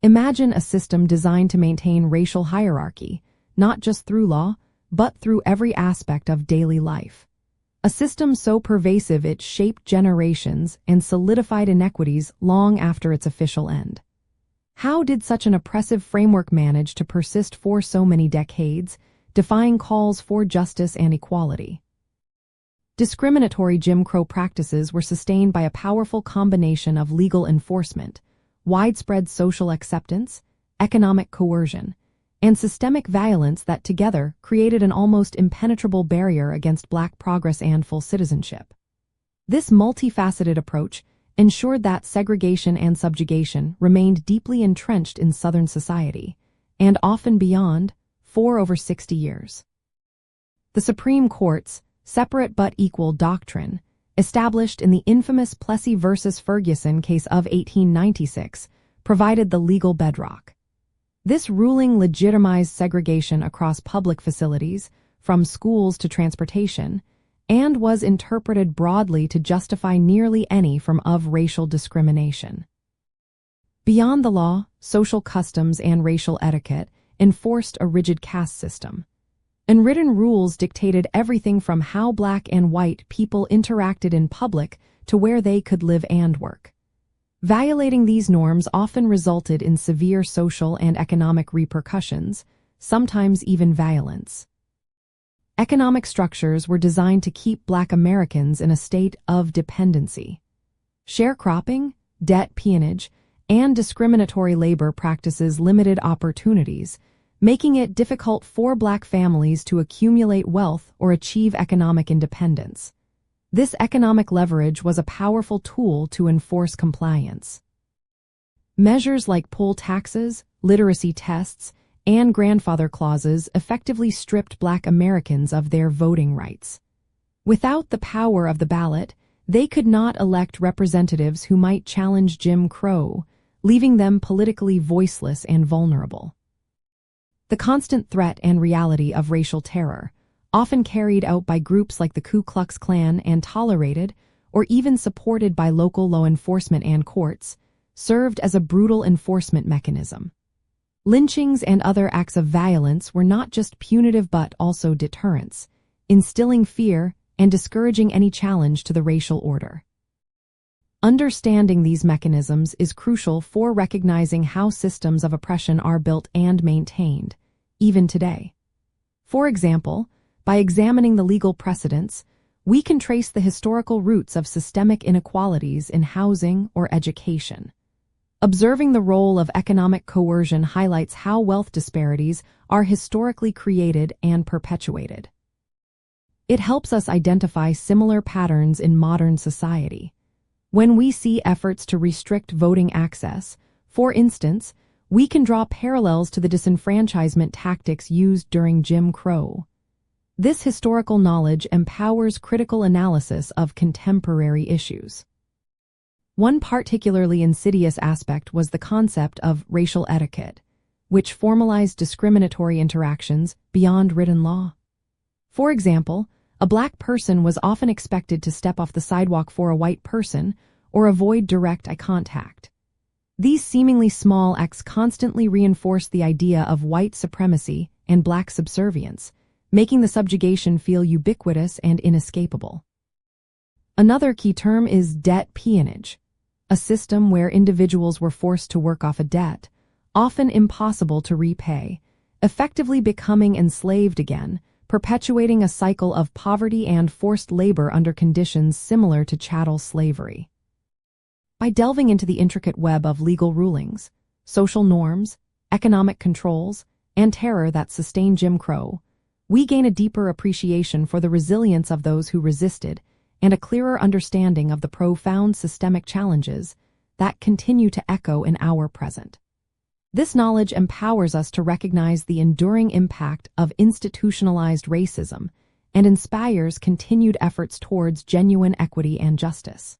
Imagine a system designed to maintain racial hierarchy, not just through law, but through every aspect of daily life. A system so pervasive it shaped generations and solidified inequities long after its official end. How did such an oppressive framework manage to persist for so many decades, defying calls for justice and equality? Discriminatory Jim Crow practices were sustained by a powerful combination of legal enforcement, widespread social acceptance, economic coercion, and systemic violence that together created an almost impenetrable barrier against Black progress and full citizenship. This multifaceted approach ensured that segregation and subjugation remained deeply entrenched in Southern society, and often beyond, for over 60 years. The Supreme Court's separate but equal doctrine, established in the infamous Plessy v. Ferguson case of 1896, provided the legal bedrock. This ruling legitimized segregation across public facilities, from schools to transportation, and was interpreted broadly to justify nearly any form of racial discrimination. Beyond the law, social customs and racial etiquette enforced a rigid caste system. Unwritten rules dictated everything from how Black and white people interacted in public to where they could live and work. Violating these norms often resulted in severe social and economic repercussions, sometimes even violence. Economic structures were designed to keep Black Americans in a state of dependency. Sharecropping, debt peonage, and discriminatory labor practices limited opportunities, making it difficult for Black families to accumulate wealth or achieve economic independence. This economic leverage was a powerful tool to enforce compliance. Measures like poll taxes, literacy tests, and grandfather clauses effectively stripped Black Americans of their voting rights. Without the power of the ballot, they could not elect representatives who might challenge Jim Crow, leaving them politically voiceless and vulnerable. The constant threat and reality of racial terror, often carried out by groups like the Ku Klux Klan and tolerated or even supported by local law enforcement and courts, served as a brutal enforcement mechanism. Lynchings and other acts of violence were not just punitive but also deterrents, instilling fear and discouraging any challenge to the racial order. Understanding these mechanisms is crucial for recognizing how systems of oppression are built and maintained, even today. For example, by examining the legal precedents, we can trace the historical roots of systemic inequalities in housing or education. Observing the role of economic coercion highlights how wealth disparities are historically created and perpetuated. It helps us identify similar patterns in modern society. When we see efforts to restrict voting access, for instance, we can draw parallels to the disenfranchisement tactics used during Jim Crow. This historical knowledge empowers critical analysis of contemporary issues. One particularly insidious aspect was the concept of racial etiquette, which formalized discriminatory interactions beyond written law. For example, a Black person was often expected to step off the sidewalk for a white person or avoid direct eye contact. These seemingly small acts constantly reinforced the idea of white supremacy and Black subservience, making the subjugation feel ubiquitous and inescapable. Another key term is debt peonage, a system where individuals were forced to work off a debt, often impossible to repay, effectively becoming enslaved again, perpetuating a cycle of poverty and forced labor under conditions similar to chattel slavery. By delving into the intricate web of legal rulings, social norms, economic controls, and terror that sustained Jim Crow, we gain a deeper appreciation for the resilience of those who resisted and a clearer understanding of the profound systemic challenges that continue to echo in our present. This knowledge empowers us to recognize the enduring impact of institutionalized racism and inspires continued efforts towards genuine equity and justice.